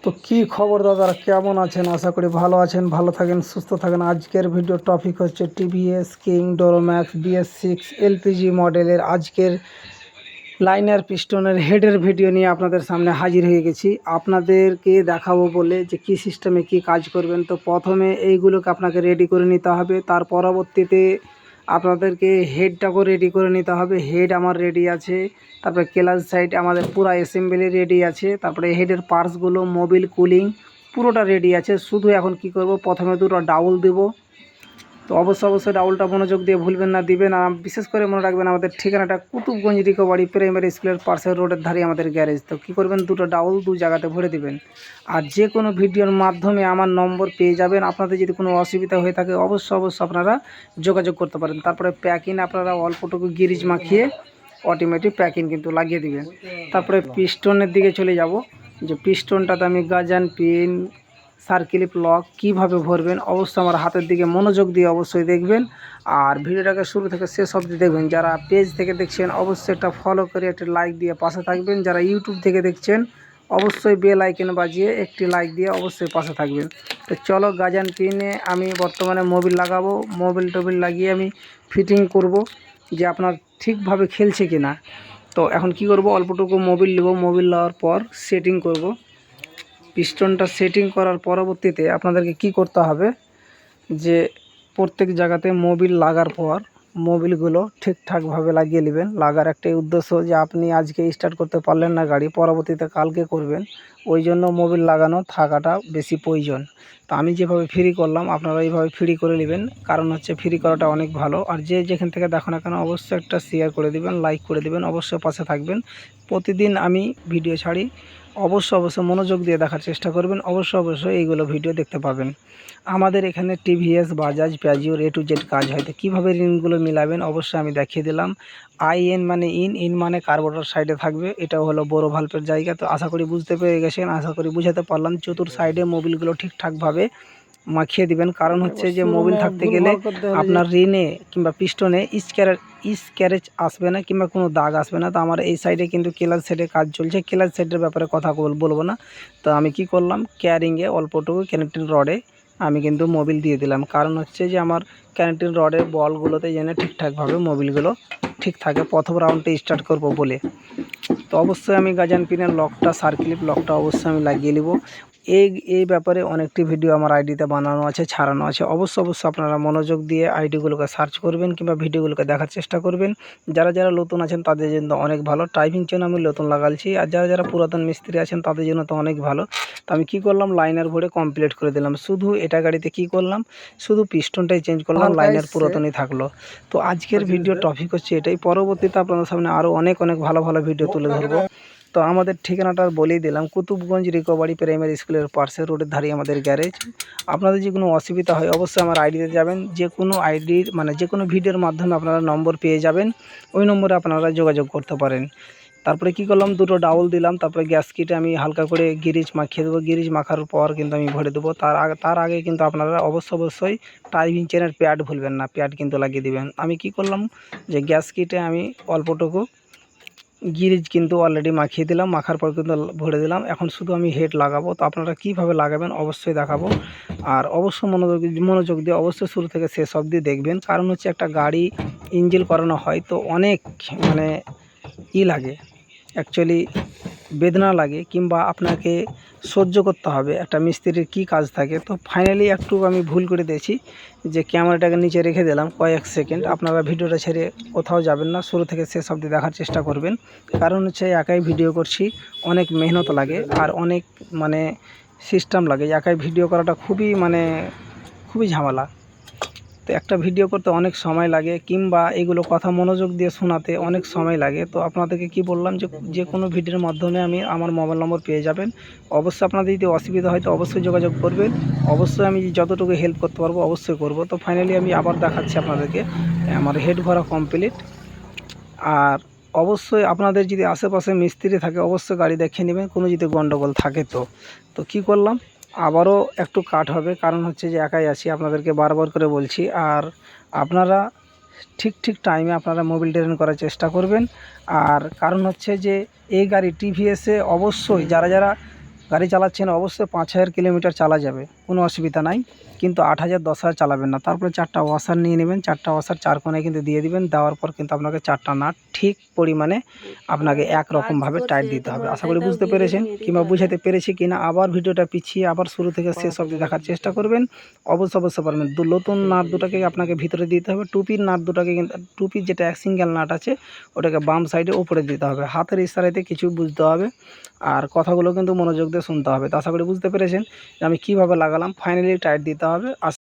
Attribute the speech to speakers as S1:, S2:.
S1: তো কি খবর দাদারা, কেমন আছেন? আশা করি ভালো আছেন, ভালো থাকেন, সুস্থ থাকেন। আজকের ভিডিও টপিক হচ্ছে টিভিএস কিং ডোরোম্যাক্স BS6 এলপিজি মডেলের আজকের লাইনার পিস্টনের হেডের ভিডিও নিয়ে আপনাদের সামনে হাজির হয়ে গেছি। আপনাদেরকে দেখাবো বলে যে কি সিস্টেমে কি কাজ করবেন। তো প্রথমে এইগুলোকে আপনাকে রেডি করে নিতে হবে, তার পরবর্তীতে আপনাদেরকে হেডটাকেও রেডি করে নিতে হবে। হেড আমার রেডি আছে, তারপরে ক্লাচ সাইড আমাদের পুরো অ্যাসেম্বলি রেডি আছে, তারপরে হেডের পার্টসগুলো, মোবিল, কুলিং পুরোটা রেডি আছে। শুধু এখন কি করব, প্রথমে দুটো ডাউল দেব। তো অবশ্যই ডাউলটা মনোযোগ দিয়ে ভুলবেন না, দিবেন। আর বিশেষ করে মনে রাখবেন আমাদের ঠিকানাটা কুতুবগঞ্জ রিকোভারি প্রাইমারি স্কুলের পাশের রোডের ধারে আমাদের গ্যারেজ। তো কী করবেন, দুটো ডাউল দু জায়গাতে ভরে দিবেন। আর যে কোনো ভিডিওর মাধ্যমে আমার নম্বর পেয়ে যাবেন। আপনাদের যদি কোনো অসুবিধা হয়ে থাকে অবশ্যই আপনারা যোগাযোগ করতে পারেন। তারপরে প্যাকিং আপনারা অল্পটুকু গিরিজ মাখিয়ে অটোমেটিক প্যাকিং কিন্তু লাগিয়ে দিবেন। তারপরে পিস্টনের দিকে চলে যাব, যে পিস্টনটাতে আমি গাজান পিন, সার্কিলিপ লক কীভাবে ভরবেন অবশ্যই আমার হাতের দিকে মনোযোগ দিয়ে অবশ্যই দেখবেন। আর ভিডিওটাকে শুরু থেকে শেষ অবধি দেখবেন। যারা পেজ থেকে দেখছেন অবশ্যই একটা ফলো করে একটা লাইক দিয়ে পাশে থাকবেন। যারা ইউটিউব থেকে দেখছেন অবশ্যই বেল আইকন বাজিয়ে একটি লাইক দিয়ে অবশ্যই পাশে থাকবেন। তো চলো, গাজান পিনে আমি বর্তমানে মোবিল লাগাবো। মোবিল লাগিয়ে আমি ফিটিং করব যে আপনার ঠিকভাবে খেলছে কি না। তো এখন কি করব, অল্পটুকু মোবিল নেব। মোবিল নেওয়ার পর সেটিং করব। পিস্টনটা সেটিং করার পরবর্তীতে আপনাদেরকে কি করতে হবে, যে প্রত্যেক জায়গাতে মোবিল লাগার পর মোবিলগুলো ঠিকঠাকভাবে লাগিয়ে নেবেন। লাগার একটাই উদ্দেশ্য যে আপনি আজকে স্টার্ট করতে পারলেন না গাড়ি, পরবর্তীতে কালকে করবেন, ওই জন্য মোবিল লাগানো থাকাটা বেশি প্রয়োজন। তো আমি যেভাবে ফ্রি করলাম আপনারা এইভাবে ফ্রি করে নেবেন, কারণ হচ্ছে ফ্রি করাটা অনেক ভালো। আর যে যেখান থেকে দেখো না কেন অবশ্যই একটা শেয়ার করে দিবেন, লাইক করে দিবেন, অবশ্যই পাশে থাকবেন। প্রতিদিন আমি ভিডিও ছাড়ি, অবশ্যই মনোযোগ দিয়ে দেখার চেষ্টা করবেন। অবশ্যই এইগুলো ভিডিও দেখতে পাবেন। আমাদের এখানে টিভিএস, বাজাজ, প্যাজিওর A to Z কাজ হয়। তো কীভাবে রিংগুলো মিলাবেন অবশ্যই আমি দেখিয়ে দিলাম। IN মানে ইন মানে কার্বোরেটর সাইডে থাকবে, এটাও হলো বড় ভাল্বের জায়গা। তো আশা করি বুঝতে পেরে গেছেন, আশা করি বুঝাতে পারলাম। চতুর সাইডে মোবিলগুলো ঠিকঠাকভাবে মাখিয়ে দিবেন, কারণ হচ্ছে যে মোবিল থাকতে গেলে আপনার রিনে কিংবা পিস্টনে স্ক্র্যাচ আসবে না কিংবা কোনো দাগ আসবে না। তো আমার এই সাইডে কিন্তু ক্লাচ সাইডে কাজ চলছে, ক্লাচ সাইডের ব্যাপারে কথা বলবো না। তো আমি কি করলাম, ক্যারিংয়ে অল্পটুকু কানেক্টিং রডে আমি কিন্তু মোবিল দিয়ে দিলাম, কারণ হচ্ছে যে আমার কানেক্টিং রডের বলগুলোতে যেন ঠিকঠাকভাবে মোবিলগুলো ঠিক থাকে প্রথম রাউন্ডে স্টার্ট করব বলে। তো অবশ্যই আমি গাজান পিনের লকটা, সার্কিলিপ লকটা অবশ্যই আমি লাগিয়ে নেব। এই ব্যাপারে অনেকটি ভিডিও আমার আইডিতে বানানো আছে, ছাড়ানো আছে। অবশ্যই আপনারা মনোযোগ দিয়ে আইডিগুলোকে সার্চ করবেন কিংবা ভিডিওগুলোকে দেখার চেষ্টা করবেন। যারা নতুন আছেন তাদের জন্য অনেক ভালো, টাইপিং জন্য আমি নতুন লাগাচ্ছি। আর যারা পুরাতন মিস্ত্রি আছেন তাদের জন্য তো অনেক ভালো। তো আমি কি করলাম, লাইনার ভরে কমপ্লিট করে দিলাম। শুধু এটা গাড়িতে কি করলাম, শুধু পিস্টনটাই চেঞ্জ করলাম, লাইনার পুরাতনই থাকলো। তো আজকের ভিডিও টপিক হচ্ছে এটাই। পরবর্তীতে আপনাদের সামনে আরও অনেক ভালো ভিডিও তুলে ধরবো। তো আমাদের ঠিকানাটা বলেই দিলাম, কুতুবগঞ্জ রিকোভারি প্রাইমারি স্কুলের পাশের রোডের ধারে আমাদের গ্যারেজ। আপনাদের যে কোনো অসুবিধা হয় অবশ্যই আমার আইডিতে যাবেন। যে কোনো আইডির যে কোনো ভিডিওর মাধ্যমে আপনারা নম্বর পেয়ে যাবেন, ওই নম্বরে আপনারা যোগাযোগ করতে পারেন। তারপরে কি করলাম, দুটো ডাউল দিলাম। তারপরে গ্যাস কিটে আমি হালকা করে গিরিজ মাখিয়ে দেবো। গিরিজ মাখার পর কিন্তু আমি ভরে দেবো। তার আগে কিন্তু আপনারা অবশ্যই টাইপিং চেনের প্যাড ভুলবেন না, প্যাড কিন্তু লাগিয়ে দিবেন। আমি কি করলাম, যে গ্যাস কিটে আমি অল্পটুকু গিরিজ কিন্তু অলরেডি মাখিয়ে দিলাম, মাখার পর কিন্তু ভরে দিলাম। এখন শুধু আমি হেড লাগাবো। তো আপনারা কিভাবে লাগাবেন অবশ্যই দেখাবো। আর অবশ্যই মনোযোগ দিয়ে অবশ্যই শুরু থেকে শেষ অবধি দেখবেন, কারণ হচ্ছে একটা গাড়ি ইঞ্জিন করানো হয় তো অনেক লাগে, অ্যাকচুয়ালি বেদনা লাগে, কিংবা আপনাকে সহ্য করতে হবে একটা মিস্ত্রির কি কাজ থাকে। তো ফাইনালি একটু আমি ভুল করে দিয়েছি, যে ক্যামেরাটাকে নিচে রেখে দিলাম কয়েক সেকেন্ড। আপনারা ভিডিওটা ছেড়ে কোথাও যাবেন না, শুরু থেকে শেষ অবধি দেখার চেষ্টা করবেন। কারণ হচ্ছে একাই ভিডিও করছি, অনেক মেহনত লাগে আর অনেক সিস্টেম লাগে। একাই ভিডিও করাটা খুবই ঝামেলা। তো একটা ভিডিও করতে অনেক সময় লাগে, কিংবা এগুলো কথা মনোযোগ দিয়ে শোনাতে অনেক সময় লাগে। তো আপনাদেরকে কি বললাম, যে কোনো ভিডিওর মাধ্যমে আমার মোবাইল নম্বর পেয়ে যাবেন। অবশ্যই আপনাদের যদি অসুবিধা হয় তো অবশ্যই যোগাযোগ করবেন। অবশ্যই আমি যতটুকু হেল্প করতে পারবো অবশ্যই করব। তো ফাইনালি আমি আবার দেখাচ্ছি আপনাদেরকে, আমার হেড ভরা কমপ্লিট। আর অবশ্যই আপনাদের যদি আশেপাশে মিস্ত্রি থাকে অবশ্যই গাড়ি দেখে নেবেন, কোনো যদি গন্ডগোল থাকে। তো কি করলাম, আবারও একটু কাট হবে, কারণ হচ্ছে যে একাই আছি, আপনাদেরকে বারবার করে বলছি। আর আপনারা ঠিক টাইমে আপনারা মোবিল ট্রেন করার চেষ্টা করবেন। আর কারণ হচ্ছে যে এই গাড়ি টিভিএসে অবশ্যই যারা গাড়ি চালাচ্ছেন অবশ্যই 5,000 কিলোমিটার চালা যাবে, কোনো অসুবিধা নাই, কিন্তু 8,000 10,000 চালাবেন না। তারপরে 4টা ওয়াশার নিয়ে নেবেন, 4টা ওয়াশার 4 কোণায় কিন্তু দিয়ে দিবেন। দেওয়ার পর কিন্তু আপনাকে 4টা নাট ঠিক পরিমাণে আপনাকে একরকমভাবে টাইট দিতে হবে। আশা করি বুঝতে পেরেছেন কিংবা বুঝাতে পেরেছি কিনা। আবার ভিডিওটা পিছিয়ে আবার শুরু থেকে শেষ অবধি দেখার চেষ্টা করবেন, অবশ্যই পারবেন। নতুন নাট দুটাকে আপনাকে ভিতরে দিতে হবে, টুপির নাট দুটাকে কিন্তু, টুপির যেটা এক সিঙ্গেল নাট আছে ওটাকে বাম সাইডে উপরে দিতে হবে। হাতের ইশারাতে কিছু বুঝতে হবে, আর কথাগুলো কিন্তু মনোযোগ দিয়ে শুনতে হবে। তো আশা করি বুঝতে পেরেছেন যে আমি কীভাবে লাগালাম। ফাইনালি টাইট দিতে হবে।